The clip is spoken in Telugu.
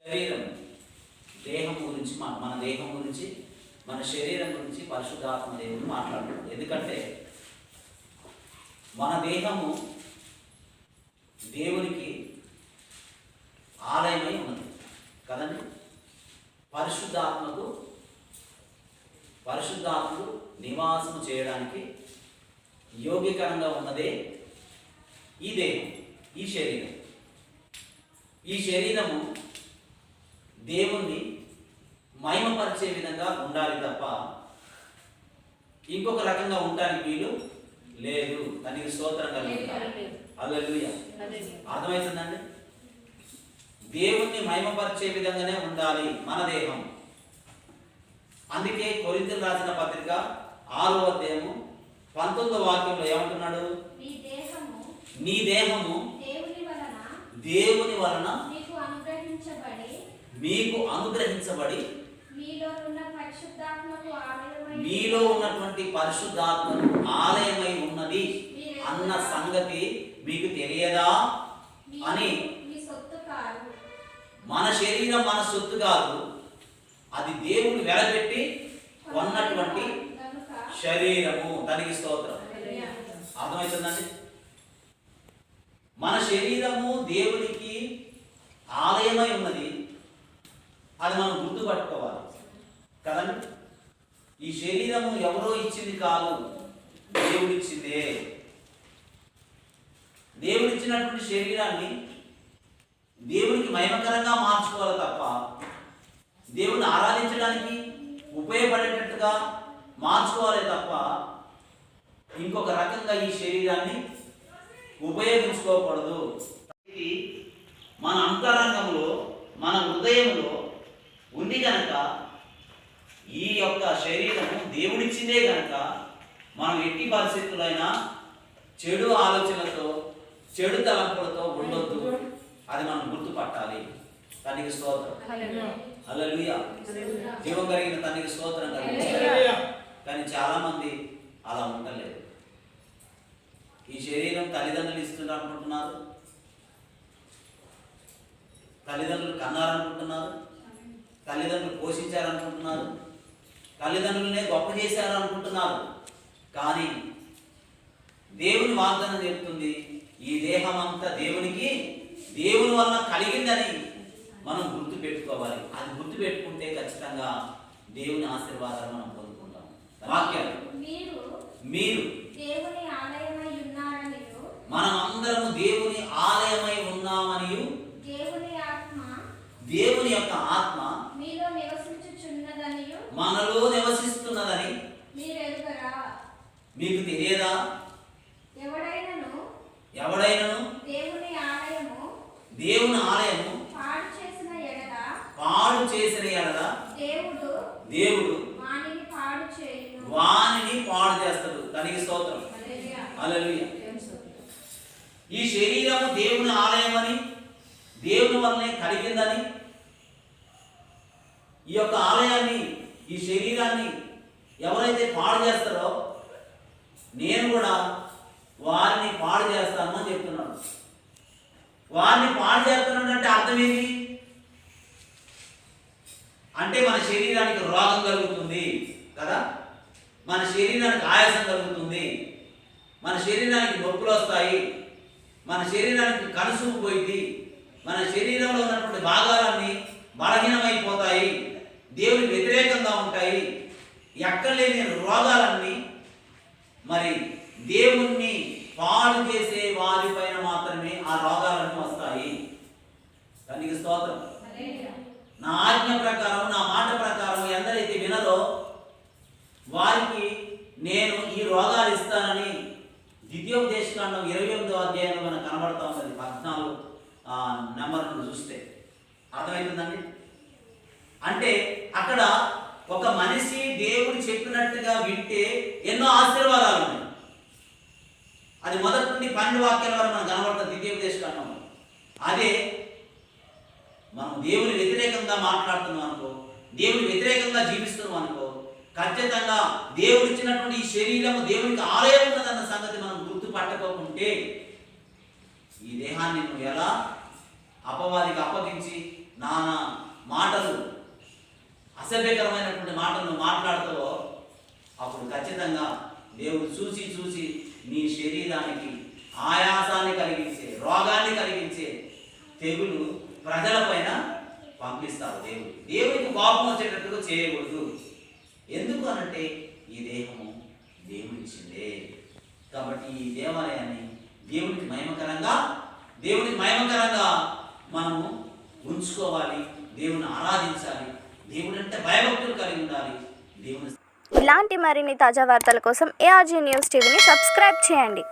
శరీరం దేహం గురించి మన దేహం గురించి మన శరీరం గురించి పరిశుద్ధాత్మ దేవుడు మాట్లాడుతున్నాడు. ఎందుకంటే మన దేహము దేవునికి ఆలయమై ఉన్నది కదండి. పరిశుద్ధాత్మకు నివాసము చేయడానికి యోగ్యకరంగా ఉన్నదే ఈ దేహం, ఈ శరీరం. ఈ శరీరము దేవుణ్ణి మహిమపరిచే విధంగా ఉండాలి తప్ప ఇంకొక రకంగా ఉండడానికి వీలు లేదు. దానికి స్తోత్రం కలుగుతారు. హల్లెలూయా. అర్థమవుతుందండి? దేవుణ్ణి మహిమపరిచే విధంగానే ఉండాలి మన దేహం. అందుకే కొరింథీయులకు రాసిన పత్రిక 6వ అధ్యాయము 19వ వాక్యంలో ఏమంటున్నాడు? నీ దేహము దేవుని వలన మీకు అనుగ్రహించబడి మీలో ఉన్నటువంటి పరిశుద్ధాత్మకు ఆలయమై ఉన్నది అన్న సంగతి మీకు తెలియదా అని. మన శరీరం మన సొత్తు కాదు, అది దేవుడు వెలబెట్టి కొన్నటువంటి శరీరము. దానికి స్తోత్రం. అర్థమవుతుందండి? మన శరీరము దేవునికి ఆలయమై ఉన్నది, అది మనం గుర్తుపట్టుకోవాలి కదండి. ఈ శరీరము ఎవరో ఇచ్చింది కాదు, దేవుడిచ్చిందే. దేవుడిచ్చినటువంటి శరీరాన్ని దేవునికి మహిమకరంగా మార్చుకోవాలి తప్ప దేవుని ఆరాధించడానికి ఉపయోగపడేటట్టుగా మార్చుకోవాలి తప్ప ఇంకొక రకంగా ఈ శరీరాన్ని ఉపయోగించుకోకూడదు. మన అంతరంగంలో మన హృదయంలో ఉంది కనుక ఈ యొక్క శరీరము దేవుడిచ్చిందే కనుక మనం ఎట్టి పరిస్థితులైనా చెడు ఆలోచనలతో చెడు తలంపులతో ఉండొద్దు. అది మనం గుర్తుపట్టాలి. తనకి స్తోత్రం. హల్లెలూయా. జీవం కలిగిన తనకి స్తోత్రం కలిగి. కానీ చాలా మంది అలా ఉండలేదు. ఈ శరీరం తల్లిదండ్రులు ఇస్తున్నారు అనుకుంటున్నారు, తల్లిదండ్రులు కన్నారనుకుంటున్నారు, తల్లిదండ్రులు పోషించారనుకుంటున్నారు, తల్లిదండ్రులనే గొప్ప చేశారనుకుంటున్నారు. కానీ దేవుని వాగ్దానం చెప్తుంది, ఈ దేహం అంతా దేవునికి దేవుని వలన కలిగిందని మనం గుర్తు పెట్టుకోవాలి. అది గుర్తు పెట్టుకుంటే ఖచ్చితంగా దేవుని ఆశీర్వాదాలు మనం పొందుకుంటాం. వాక్యం మీరు మనం అందరము దేవుని ఆలయమై ఉన్నామని దేవుని యొక్క ఆత్మ మనలో నివసిస్తున్నదని మీకు తెలియదా? ఎవడైనను దేవుని ఆలయము పాడు చేసిన ఎడల దేవుడు వానిని పాడు చేస్తాడు. దానికి స్తోత్రం. హల్లెలూయా. ఈ శరీరము దేవుని ఆలయమని, దేవుని వల్లనే కలిగిందని, ఈ యొక్క ఆలయాన్ని, ఈ శరీరాన్ని ఎవరైతే పాడు చేస్తారో నేను కూడా వారిని పాడు చేస్తాను అని చెప్తున్నాడు. వారిని పాడు చేస్తున్నాడు అంటే అర్థం ఏంటి? అంటే మన శరీరానికి రోగం కలుగుతుంది కదా, మన శరీరానికి ఆయాసం కలుగుతుంది, మన శరీరానికి నొప్పులు వస్తాయి, మన శరీరానికి కనుసూపు పోయింది, మన శరీరంలో ఉన్నటువంటి భాగాలన్నీ బలహీనమైపోతాయి, దేవునికి వ్యతిరేకంగా ఉంటాయి. ఎక్కడలేని రోగాలన్నీ మరి దేవుణ్ణి పాడు చేసే వారిపైన మాత్రమే ఆ రోగాలన్నీ వస్తాయి. దానికి స్తోత్రం. నా ఆజ్ఞ ప్రకారం, నా మాట ప్రకారం ఎందరైతే వినరో వారికి నేను ఈ రోగాలు ఇస్తానని ద్వితీయోపదేశకాండం 28వ అధ్యాయంలో మనకు కనబడతా ఉంటుంది. 14 నెంబర్ను చూస్తే అర్థమవుతుందండి. అంటే అక్కడ ఒక మనిషి దేవుడు చెప్పినట్టుగా వింటే ఎన్నో ఆశీర్వాదాలు ఉన్నాయి. అది మొదటి నుండి 12 వాక్యాల వరకు మనం కనబడుతుంది ద్వితీయోపదేశకాండం. అదే మనం దేవుని వ్యతిరేకంగా మాట్లాడుతున్నాం అనుకో, దేవుని వ్యతిరేకంగా జీవిస్తున్నాం అనుకో, ఖచ్చితంగా దేవుడు ఇచ్చినటువంటి ఈ శరీరము దేవునికి ఆలయం ఉన్నదన్న సంగతి మనం గుర్తుపట్టకపోకుంటే ఈ దేహాన్ని నువ్వు ఎలా అపవాదికి అప్పగించి నానా మాటలు, అసభ్యకరమైనటువంటి మాటలను మాట్లాడుతావో అప్పుడు ఖచ్చితంగా దేవుడు చూసి చూసి నీ శరీరానికి ఆయాసాన్ని కలిగించే, రోగాన్ని కలిగించే తెగులు ప్రజలపైన పంపిస్తారు. దేవుడికి కోపం వచ్చేటట్టుగా చేయకూడదు. ఎందుకు అనంటే ఈ దేహము దేవుడిచ్చిందే. కాబట్టి ఈ దేవాలయాన్ని దేవునికి మహిమకరంగా మనము ఉంచుకోవాలి. దేవుని ఆరాధించాలి. దేవుడు అంటే భయభక్తులు కలిగి ఉండాలి. దేవుని ఇలాంటి మరిన్ని తాజా వార్తల కోసం ARG న్యూస్ టీవీని సబ్స్క్రైబ్ చేయండి.